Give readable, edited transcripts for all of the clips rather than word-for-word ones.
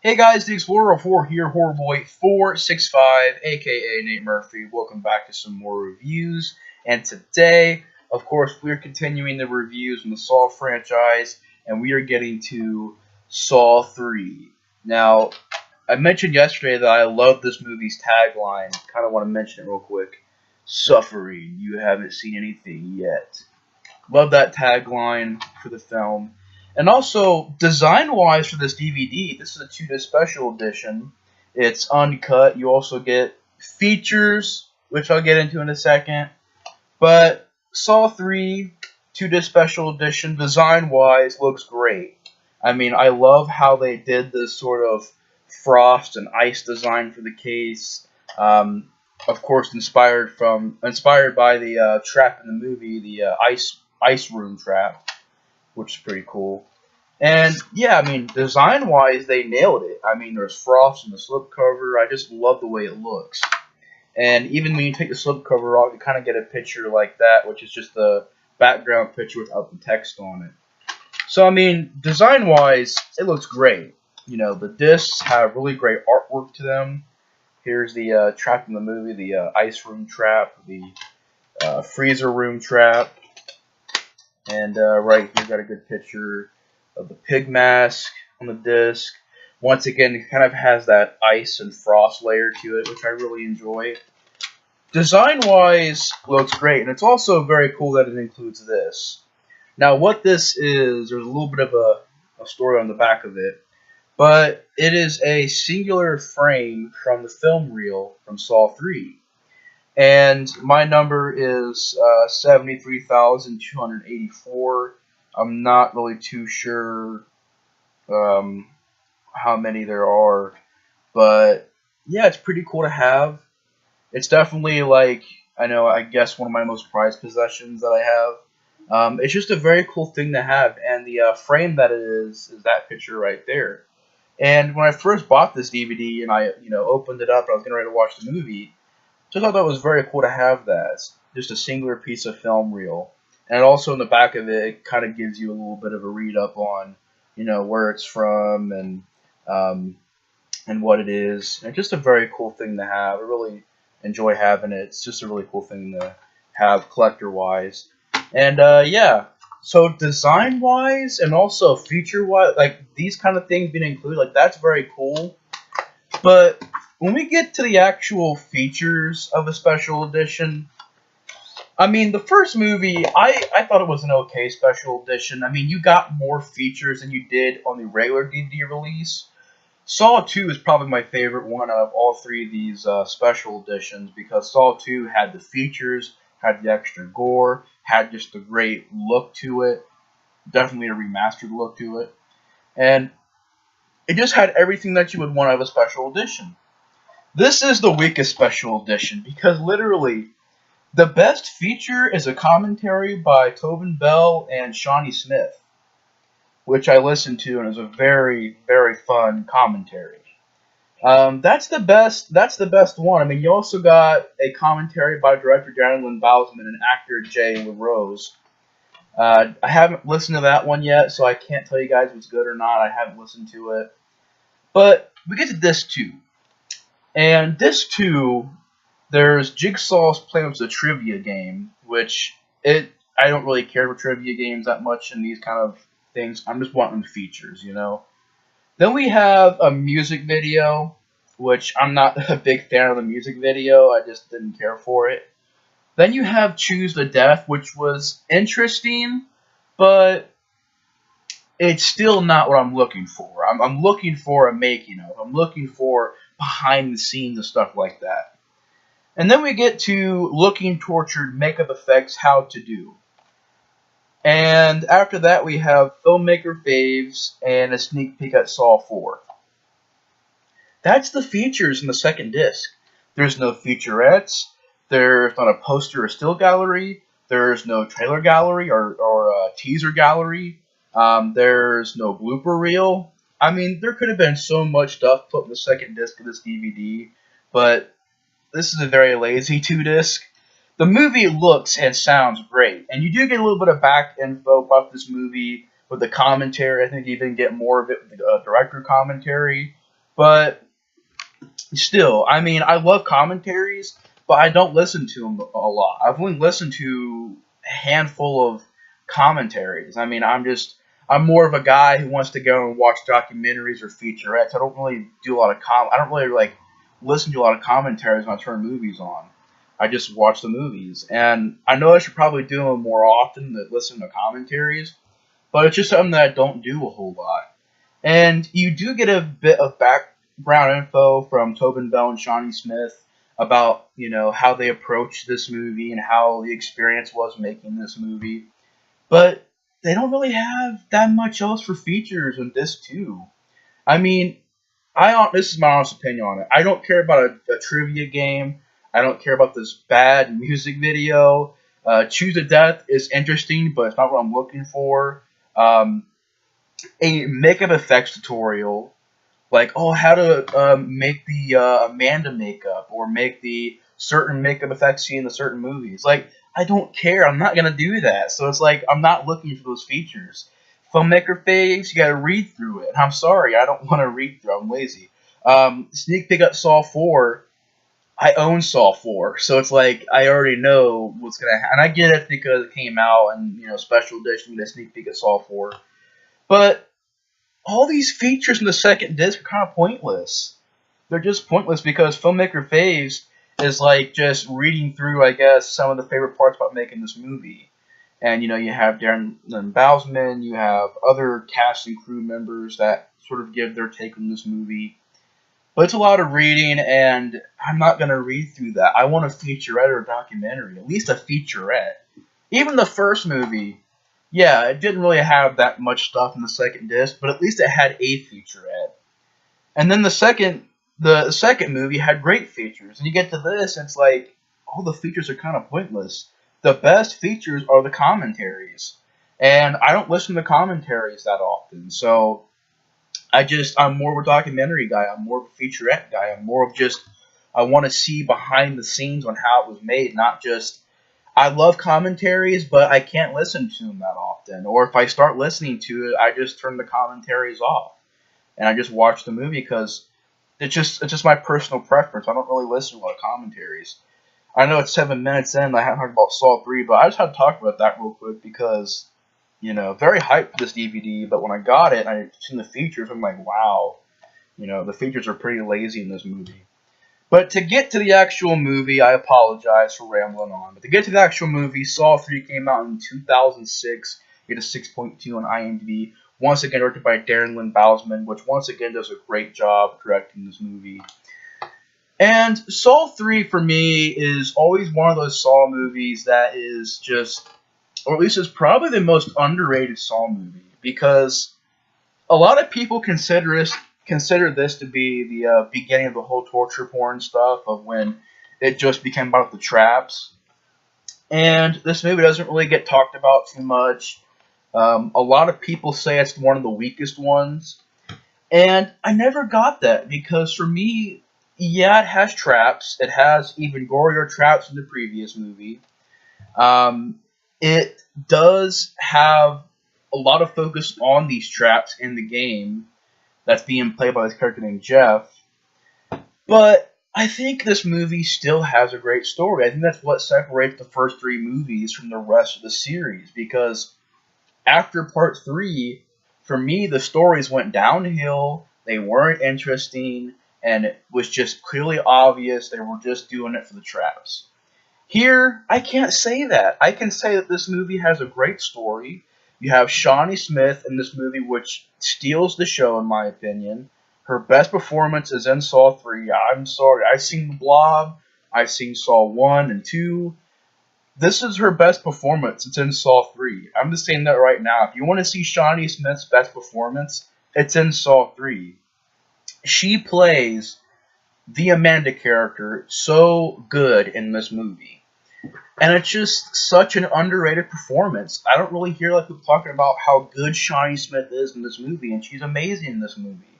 Hey guys, the Explorer 4 here, Horrorboy465, aka Nate Murphy. Welcome back to some more reviews. And today, of course, we're continuing the reviews on the Saw franchise, and we are getting to Saw 3. Now, I mentioned yesterday that I love this movie's tagline. Kind of want to mention it real quick. Suffering, you haven't seen anything yet. Love that tagline for the film. And also, design-wise for this DVD, this is a 2-disc special edition. It's uncut. You also get features, which I'll get into in a second. But Saw 3, 2-disc special edition, design-wise, looks great. I mean, I love how they did this sort of frost and ice design for the case. Of course, inspired by the trap in the movie, the ice room trap, which is pretty cool. And yeah, I mean, design-wise, they nailed it. I mean, there's frost in the slipcover. I just love the way it looks. And even when you take the slipcover off, you kind of get a picture like that, which is just the background picture without the text on it. So, I mean, design-wise, it looks great. You know, the discs have really great artwork to them. Here's the trap in the movie, the ice room trap, the freezer room trap. And right here, got a good picture of the pig mask on the disc. Once again, it kind of has that ice and frost layer to it, which I really enjoy. Design-wise, looks great, and it's also very cool that it includes this. Now, what this is, there's a little bit of a story on the back of it, but it is a singular frame from the film reel from Saw 3. And my number is 73,284. I'm not really too sure how many there are. But, yeah, it's pretty cool to have. It's definitely, I guess one of my most prized possessions that I have. It's just a very cool thing to have. And the frame that it is that picture right there. And when I first bought this DVD and I, opened it up and I was getting ready to watch the movie, so I thought that was very cool to have that. It's just a singular piece of film reel. And also in the back of it, it kind of gives you a little bit of a read up on, where it's from and what it is. And just a very cool thing to have. I really enjoy having it. It's just a really cool thing to have collector-wise. And yeah, so design-wise and also feature-wise, these kind of things being included, that's very cool. But when we get to the actual features of a special edition, I mean, the first movie, I thought it was an okay special edition. I mean, you got more features than you did on the regular DVD release. Saw 2 is probably my favorite one out of all three of these special editions, because Saw 2 had the features, had the extra gore, had just a great look to it, definitely a remastered look to it, and it just had everything that you would want out of a special edition. This is the weakest special edition, because literally, the best feature is a commentary by Tobin Bell and Shawnee Smith, which I listened to, and it was a very, very fun commentary. That's the best one. I mean, you also got a commentary by director Darren Lynn Bousman and actor Jay LaRose. I haven't listened to that one yet, so I can't tell you guys if it's good or not. I haven't listened to it. But we get to Disc 2. And Disc 2, there's Jigsaw's playing with a trivia game, which I don't really care for trivia games that much in these kind of things. I'm just wanting the features, Then we have a music video, which I'm not a big fan of the music video. I just didn't care for it. Then you have Choose the Death, which was interesting, but it's still not what I'm looking for. I'm looking for a making of. I'm looking for behind the scenes and stuff like that. And then we get to Looking Tortured, Makeup Effects, How to Do. And after that we have Filmmaker Faves and a sneak peek at Saw 4. That's the features in the second disc. There's no featurettes. There's not a poster or still gallery. There's no trailer gallery or teaser gallery. There's no blooper reel. I mean, there could have been so much stuff put in the second disc of this DVD, but this is a very lazy 2-disc. The movie looks and sounds great, and you do get a little bit of back info about this movie with the commentary. I think you even get more of it with the director commentary. But still, I mean, I love commentaries, but I don't listen to them a lot. I've only listened to a handful of commentaries. I mean, I'm more of a guy who wants to go and watch documentaries or featurettes. I don't really do a lot of I don't really like listen to a lot of commentaries when I turn movies on. I just watch the movies, and I know I should probably do them more often than listen to commentaries, but it's just something that I don't do a whole lot. And you do get a bit of background info from Tobin Bell and Shawnee Smith about, how they approached this movie and how the experience was making this movie. But they don't really have that much else for features in this too. I mean, this is my honest opinion on it. I don't care about a trivia game. I don't care about this bad music video. Choose a Death is interesting, but it's not what I'm looking for. Um, a makeup effects tutorial, like how to make the Amanda makeup or make the certain makeup effects seen in the certain movies. Like, I don't care. I'm not gonna do that. So it's like I'm not looking for those features. Filmmaker faves, you gotta read through it. I'm sorry, I don't want to read through. I'm lazy. Sneak peek at Saw 4. I own Saw 4, so it's like I already know what's gonna happen. And I get it because it came out and special edition, the sneak peek at Saw 4. But all these features in the second disc are kind of pointless. They're just pointless because Filmmaker Faves is like just reading through, I guess, some of the favorite parts about making this movie. And, you have Darren Lynn Bousman, you have other cast and crew members that sort of give their take on this movie. But it's a lot of reading, and I'm not going to read through that. I want a featurette or a documentary, at least a featurette. Even the first movie, yeah, it didn't really have that much stuff in the second disc, but at least it had a featurette. And then the second movie had great features, and you get to this, and it's like all the features are kind of pointless. The best features are the commentaries, and I don't listen to commentaries that often, so I'm more of a documentary guy. I'm more of a featurette guy. I'm more of just I want to see behind the scenes on how it was made, not just I love commentaries, but I can't listen to them that often. Or if I start listening to it, I just turn the commentaries off and I just watch the movie because it's just my personal preference. I don't really listen to a lot of commentaries. I know it's 7 minutes in. I haven't talked about Saw 3, but I just had to talk about that real quick because very hyped for this DVD. But when I got it, and I seen the features. I'm like, wow, the features are pretty lazy in this movie. But to get to the actual movie, I apologize for rambling on. But to get to the actual movie, Saw 3 came out in 2006. It is 6.2 on IMDb. Once again, directed by Darren Lynn Bousman, which once again does a great job directing this movie. And Saw 3 for me is always one of those Saw movies that is just, or at least is probably the most underrated Saw movie because a lot of people consider this to be the beginning of the whole torture porn stuff of when it just became about the traps. And this movie doesn't really get talked about too much. A lot of people say it's one of the weakest ones. And I never got that because for me, yeah, it has traps. It has even gorier traps in the previous movie. It does have a lot of focus on these traps in the game that's being played by this character named Jeff. But I think this movie still has a great story. I think that's what separates the first three movies from the rest of the series. Because after part 3, for me, the stories went downhill. They weren't interesting. And it was just clearly obvious they were just doing it for the traps. Here, I can't say that. I can say that this movie has a great story. You have Shawnee Smith in this movie, which steals the show, in my opinion. Her best performance is in Saw 3. I'm sorry. I've seen The Blob. I've seen Saw 1 and 2. This is her best performance. It's in Saw 3. I'm just saying that right now. If you want to see Shawnee Smith's best performance, it's in Saw 3. She plays the Amanda character so good in this movie. And it's just such an underrated performance. I don't really hear like people talking about how good Shawnee Smith is in this movie, and she's amazing in this movie.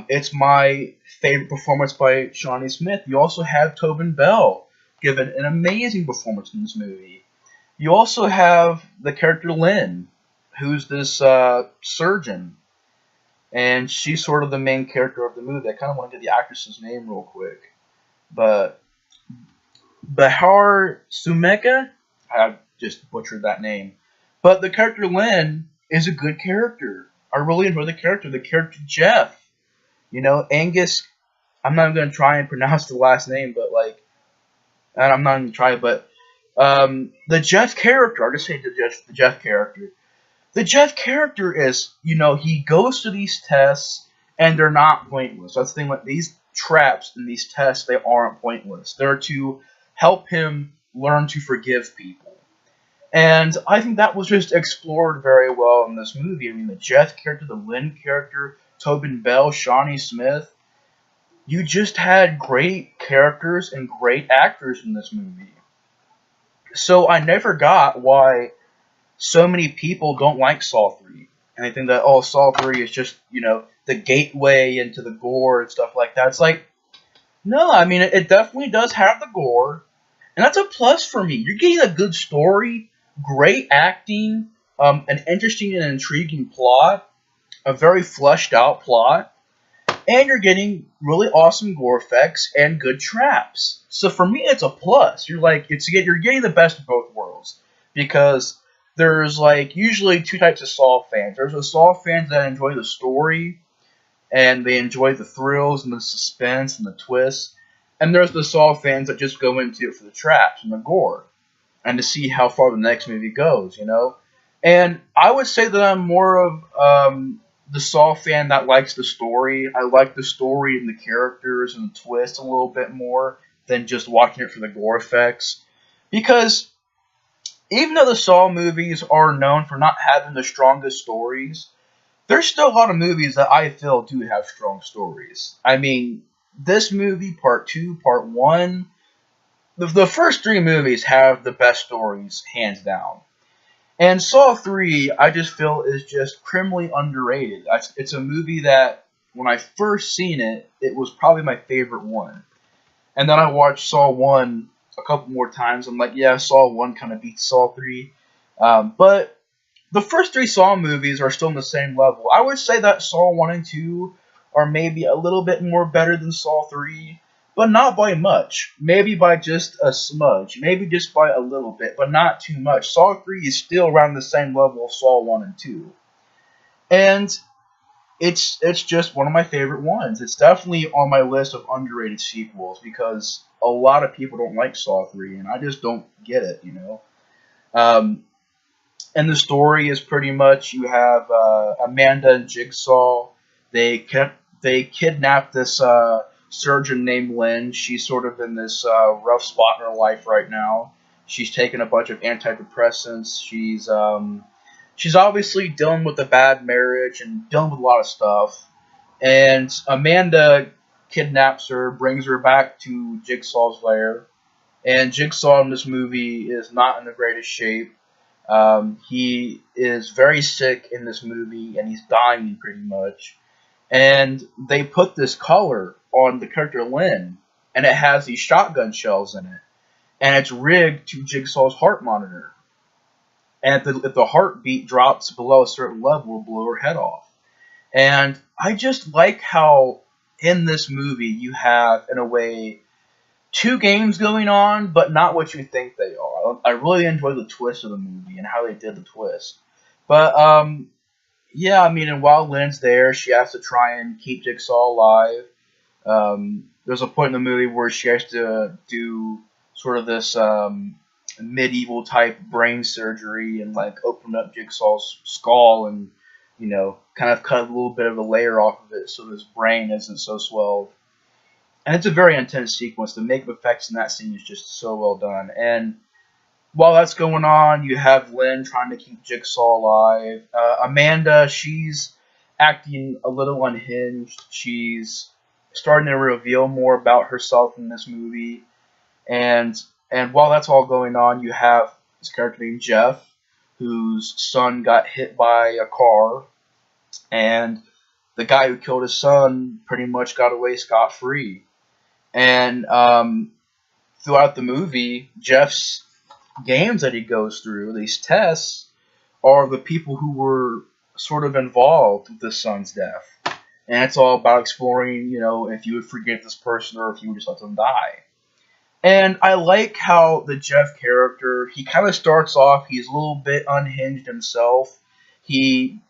It's my favorite performance by Shawnee Smith. You also have Tobin Bell giving an amazing performance in this movie. You also have the character Lynn, who's this surgeon. and she's sort of the main character of the movie. I kind of want to get the actress's name real quick, but Bahar Sumeka, I just butchered that name, but the character Lynn is a good character. I really enjoy the character. The character Jeff, Angus. I'm not going to try and pronounce the last name, but and I'm not going to try, but the Jeff character. I'll just say the Jeff character. The Jeff character is, he goes to these tests and they're not pointless. That's the thing. Like these traps and these tests, they aren't pointless. They're to help him learn to forgive people. And I think that was just explored very well in this movie. I mean, the Jeff character, the Lynn character, Tobin Bell, Shawnee Smith. You just had great characters and great actors in this movie. So I never got why so many people don't like Saw 3. And they think that, oh, Saw 3 is just, the gateway into the gore and stuff like that. It's like, no, I mean, it definitely does have the gore. And that's a plus for me. You're getting a good story, great acting, an interesting and intriguing plot, a very fleshed out plot, and you're getting really awesome gore effects and good traps. So for me, it's a plus. You're getting the best of both worlds, because there's usually two types of Saw fans. There's the Saw fans that enjoy the story and they enjoy the thrills and the suspense and the twists, and there's the Saw fans that just go into it for the traps and the gore and to see how far the next movie goes. And I would say that I'm more of the Saw fan that likes the story. I like the story and the characters and the twist a little bit more than just watching it for the gore effects. Because even though the Saw movies are known for not having the strongest stories, there's still a lot of movies that I feel do have strong stories. I mean, this movie, Part 2, Part 1, the first three movies have the best stories, hands down. And Saw 3, I just feel, is just criminally underrated. It's a movie that, when I first seen it, it was probably my favorite one. And then I watched Saw 1 a couple more times. I'm like, yeah, Saw 1 kind of beats Saw 3. But the first three Saw movies are still on the same level. I would say that Saw 1 and 2 are maybe a little bit more better than Saw 3, but not by much. Maybe by just a smudge. Maybe just by a little bit, but not too much. Saw 3 is still around the same level of Saw 1 and 2. And it's just one of my favorite ones. It's definitely on my list of underrated sequels, because a lot of people don't like Saw 3, and I just don't get it, And the story is pretty much, you have Amanda and Jigsaw. They kidnap this surgeon named Lynn. She's sort of in this rough spot in her life right now. She's taken a bunch of antidepressants. She's obviously dealing with a bad marriage and dealing with a lot of stuff. And Amanda kidnaps her, brings her back to Jigsaw's lair. And Jigsaw in this movie is not in the greatest shape. He is very sick in this movie, and he's dying pretty much. And they put this collar on the character Lynn, and it has these shotgun shells in it. And it's rigged to Jigsaw's heart monitor. And if the heartbeat drops below a certain level, it'll blow her head off. And I just like how in this movie you have, in a way, two games going on, but not what you think they are. I really enjoy the twist of the movie and how they did the twist. But, yeah, I mean, and while Lynn's there, she has to try and keep Jigsaw alive. There's a point in the movie where she has to do sort of this medieval type brain surgery and open up Jigsaw's skull and kind of cut a little bit of a layer off of it so his brain isn't so swelled. And it's a very intense sequence. The makeup effects in that scene is just so well done. And while that's going on, you have Lynn trying to keep Jigsaw alive. Amanda, she's acting a little unhinged. She's starting to reveal more about herself in this movie. And while that's all going on, you have this character named Jeff, whose son got hit by a car. And the guy who killed his son pretty much got away scot-free. And throughout the movie, Jeff's games that he goes through, these tests, are the people who were sort of involved with his son's death. and it's all about exploring, if you would forgive this person or if you would just let them die. And I like how the Jeff character, he kind of starts off, he's a little bit unhinged himself. He,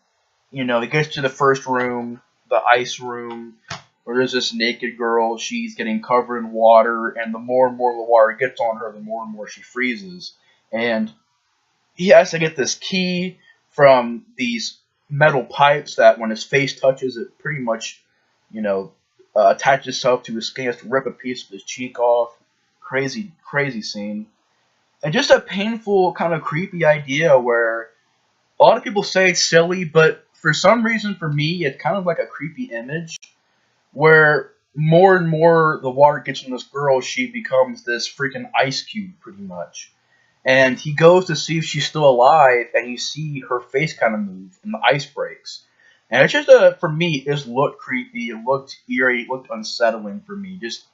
he gets to the first room, the ice room, where there's this naked girl. She's getting covered in water, and the more and more the water gets on her, the more and more she freezes. And he has to get this key from these metal pipes that when his face touches it, pretty much, attaches itself to his skin. He has to rip a piece of his cheek off. Crazy, crazy scene. And just a painful, kind of creepy idea where a lot of people say it's silly, but for some reason, for me, it's kind of like a creepy image where more and more the water gets in this girl, she becomes this freaking ice cube, pretty much. And he goes to see if she's still alive, and you see her face kind of move, and the ice breaks. And it's just for me, it just looked creepy, it looked eerie, it looked unsettling for me. Just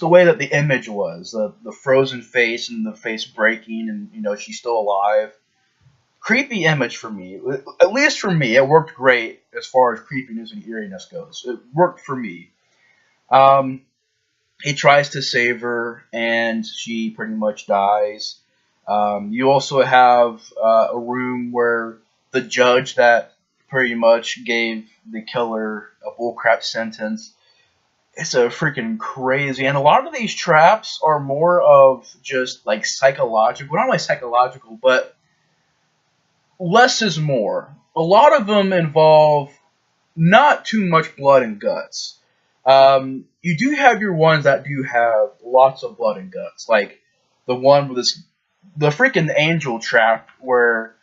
the way that the image was, the frozen face and the face breaking, and she's still alive. Creepy image for me. At least for me, it worked great as far as creepiness and eeriness goes. It worked for me. He tries to save her, and she pretty much dies. You also have a room where the judge that pretty much gave the killer a bullcrap sentence. It's a freaking crazy, and a lot of these traps are more of just like psychological, not only psychological, but less is more. A lot of them involve not too much blood and guts. You do have your ones that do have lots of blood and guts, like the one with the freaking angel trap, where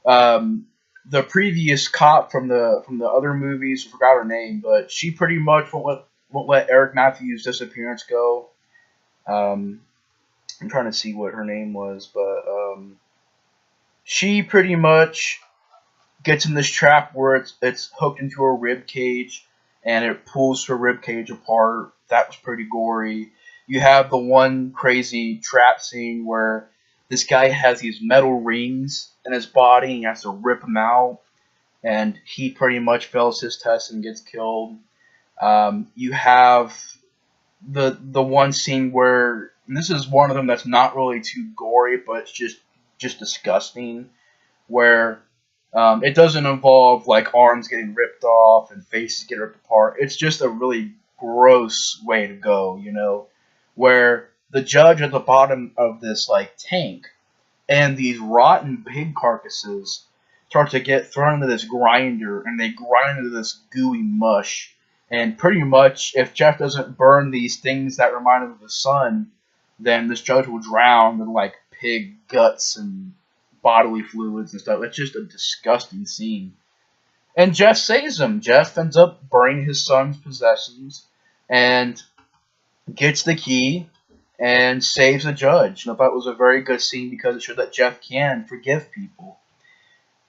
the previous cop from the other movies, I forgot her name, but she pretty much won't let Eric Matthews' disappearance go. I'm trying to see what her name was, but she pretty much gets in this trap where it's hooked into her rib cage, and it pulls her rib cage apart. That was pretty gory. You have the one crazy trap scene where this guy has these metal rings in his body, and he has to rip them out, and he pretty much fails his test and gets killed. You have the one scene where, and this is one of them that's not really too gory, but it's just disgusting, where it doesn't involve like arms getting ripped off and faces getting ripped apart. It's just a really gross way to go, where the judge at the bottom of this like tank, and these rotten pig carcasses start to get thrown into this grinder, and they grind into this gooey mush. And pretty much, if Jeff doesn't burn these things that remind him of the sun, then this judge will drown in like pig guts and bodily fluids and stuff. It's just a disgusting scene. And Jeff saves him. Jeff ends up burning his son's possessions and gets the key and saves the judge. And I thought it was a very good scene because it showed that Jeff can forgive people.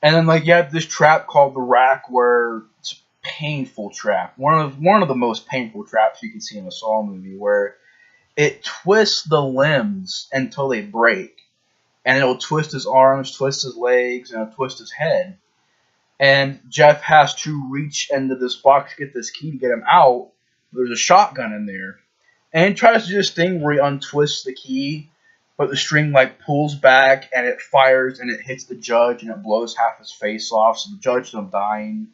And then you have this trap called the Rack, where it's a painful trap. One of the most painful traps you can see in a Saw movie, where it twists the limbs until they break. And it'll twist his arms, twist his legs, and it'll twist his head. And Jeff has to reach into this box to get this key to get him out. There's a shotgun in there. And he tries to do this thing where he untwists the key, but the string pulls back and it fires and it hits the judge and it blows half his face off, so the judge ends up dying.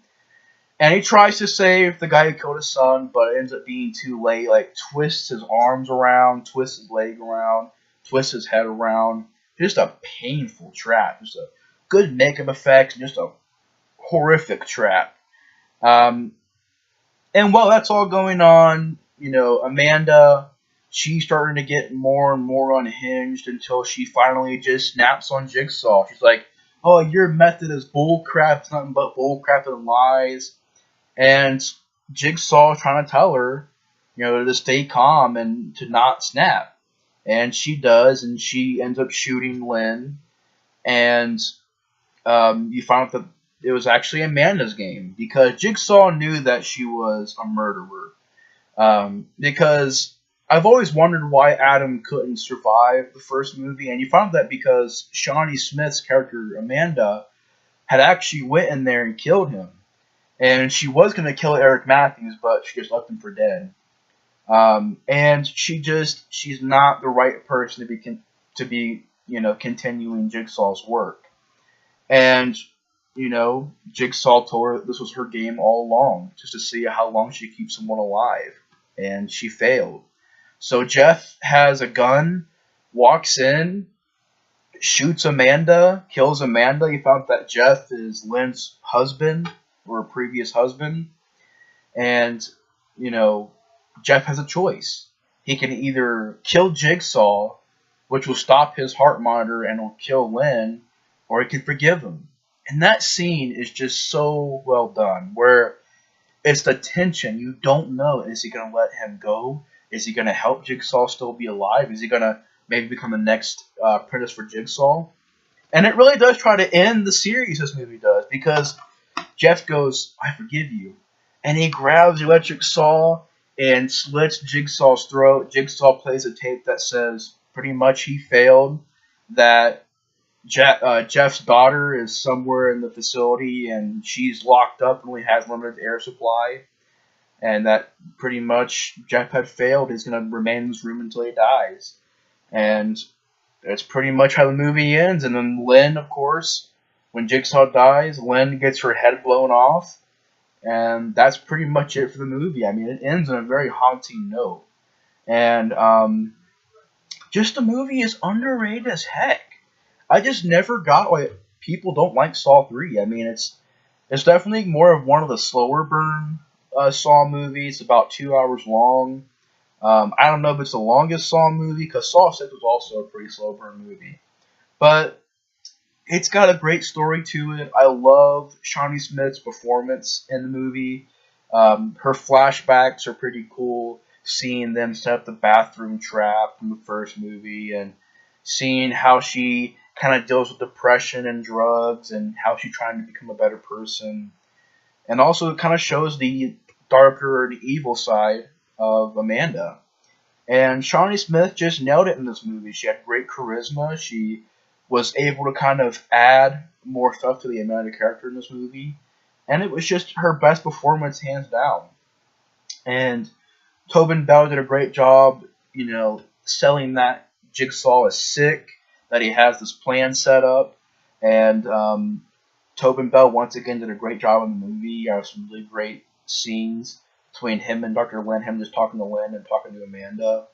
And he tries to save the guy who killed his son, but it ends up being too late. Twists his arms around, twists his leg around, twists his head around. Just a painful trap. Just a good makeup effects, just a horrific trap. And while that's all going on, Amanda, she's starting to get more and more unhinged until she finally just snaps on Jigsaw. She's like, "Oh, your method is bullcrap. It's nothing but bullcrap and lies." And Jigsaw is trying to tell her, to stay calm and to not snap. And she does, and she ends up shooting Lynn. And you find out that it was actually Amanda's game, because Jigsaw knew that she was a murderer. Because I've always wondered why Adam couldn't survive the first movie, and you find out that because Shawnee Smith's character, Amanda, had actually went in there and killed him. and she was gonna kill Eric Matthews, but she just left him for dead. And she's not the right person to be continuing Jigsaw's work. And Jigsaw told her this was her game all along, just to see how long she keeps someone alive, and she failed. So Jeff has a gun, walks in, shoots Amanda, kills Amanda. He found that Jeff is Lynn's husband or a previous husband, and you know Jeff has a choice. He can either kill Jigsaw, which will stop his heart monitor and will kill Lynn, or he can forgive him. And that scene is just so well done, where it's the tension. You don't know, is he going to let him go? Is he going to help Jigsaw still be alive? Is he going to maybe become the next apprentice for Jigsaw? And it really does try to end the series, this movie does, because Jeff goes, I forgive you. And he grabs the electric saw and slits Jigsaw's throat. Jigsaw plays a tape that says pretty much he failed, that Jeff's daughter is somewhere in the facility and she's locked up and only has limited air supply, and that pretty much Jeff had failed. He's going to remain in this room until he dies. And that's pretty much how the movie ends. And then Lynn, of course, when Jigsaw dies, Lynn gets her head blown off. And that's pretty much it for the movie. I mean, it ends on a very haunting note. And just the movie is underrated as heck. I just never got why people don't like Saw 3. I mean, it's definitely more of one of the slower burn Saw movies, about 2 hours long. I don't know if it's the longest Saw movie, because Saw 6 was also a pretty slow burn movie. But it's got a great story to it. I love Shawnee Smith's performance in the movie. Her flashbacks are pretty cool, seeing them set up the bathroom trap from the first movie, and seeing how she kind of deals with depression and drugs, and how she's trying to become a better person. And also it kind of shows the darker and evil side of Amanda. And Shawnee Smith just nailed it in this movie. She had great charisma. She was able to kind of add more stuff to the Amanda character in this movie. And it was just her best performance, hands down. And Tobin Bell did a great job, selling that Jigsaw is sick, that he has this plan set up. And Tobin Bell, once again, did a great job in the movie. There are some really great scenes between him and Dr. Lynn, him just talking to Lynn and talking to Amanda.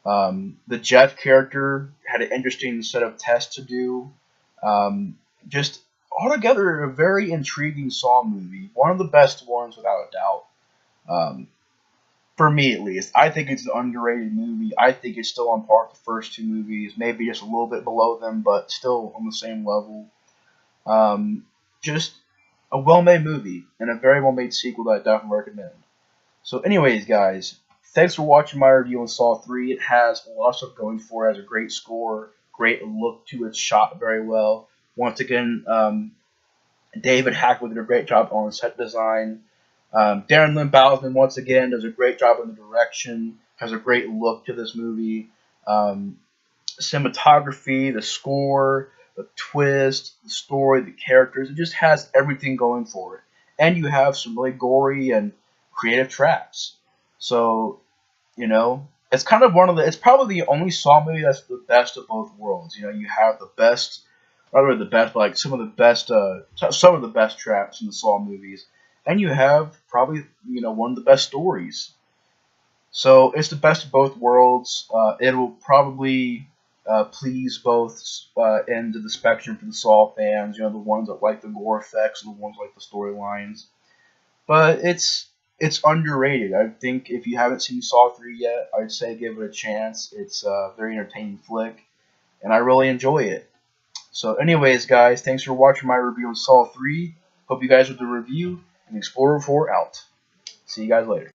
The Jeff character had an interesting set of tests to do. Just altogether, a very intriguing Saw movie. One of the best ones, without a doubt. For me, at least. I think it's an underrated movie. I think it's still on par with the first two movies. Maybe just a little bit below them, but still on the same level. Just a well-made movie, and a very well-made sequel that I definitely recommend. So anyways, guys, thanks for watching my review on Saw 3. It has a lot of stuff going for it. It has a great score, great look to it, shot very well. Once again, David Hackwood did a great job on set design. Darren Lynn Bousman, once again, does a great job in the direction, has a great look to this movie. Cinematography, the score, the twist, the story, the characters, it just has everything going for it. And you have some really gory and creative traps. So, it's kind of it's probably the only Saw movie that's the best of both worlds. You have the best, rather the best, but like some of the best traps in the Saw movies. And you have probably, one of the best stories. So it's the best of both worlds. It will probably please both ends of the spectrum for the Saw fans. The ones that like the gore effects and the ones that like the storylines. But it's underrated. I think if you haven't seen Saw 3 yet, I'd say give it a chance. It's a very entertaining flick, and I really enjoy it. So anyways, guys, thanks for watching my review on Saw 3. Hope you guys with the review, and Explorer 4 out. See you guys later.